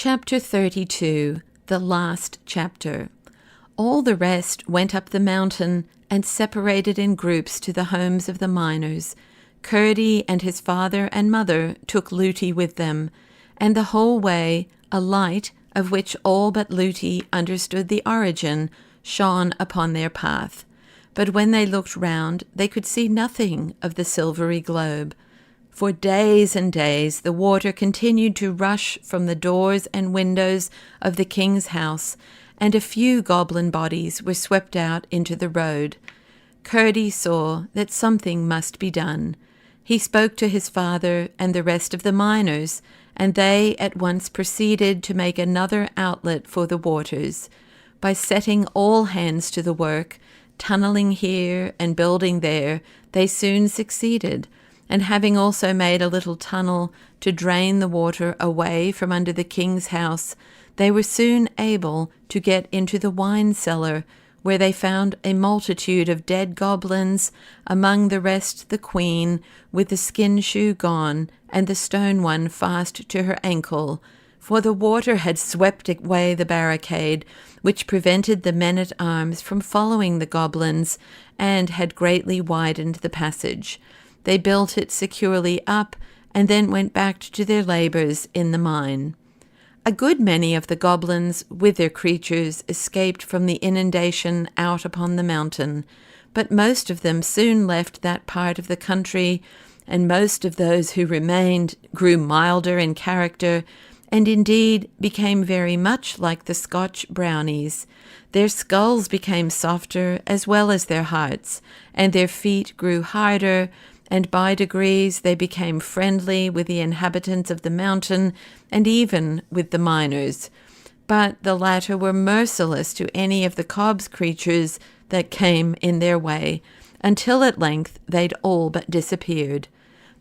Chapter 32, the last chapter. All the rest went up the mountain and separated in groups to the homes of the miners. Curdie and his father and mother took Lootie with them, and the whole way a light, of which all but Lootie understood the origin, shone upon their path. But when they looked round, they could see nothing of the silvery globe. For days and days the water continued to rush from the doors and windows of the king's house, and a few goblin bodies were swept out into the road. Curdie saw that something must be done. He spoke to his father and the rest of the miners, and they at once proceeded to make another outlet for the waters. By setting all hands to the work, tunnelling here and building there, they soon succeeded, and having also made a little tunnel to drain the water away from under the king's house, they were soon able to get into the wine cellar, where they found a multitude of dead goblins, among the rest the queen, with the skin shoe gone, and the stone one fast to her ankle, for the water had swept away the barricade, which prevented the men-at-arms from following the goblins, and had greatly widened the passage. They built it securely up, and then went back to their labours in the mine. A good many of the goblins, with their creatures, escaped from the inundation out upon the mountain, but most of them soon left that part of the country, and most of those who remained grew milder in character, and indeed became very much like the Scotch brownies. Their skulls became softer as well as their hearts, and their feet grew harder, and by degrees they became friendly with the inhabitants of the mountain and even with the miners. But the latter were merciless to any of the cob's creatures that came in their way, until at length they'd all but disappeared.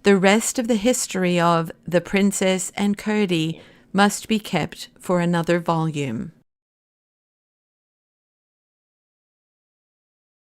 The rest of the history of The Princess and Curdie must be kept for another volume.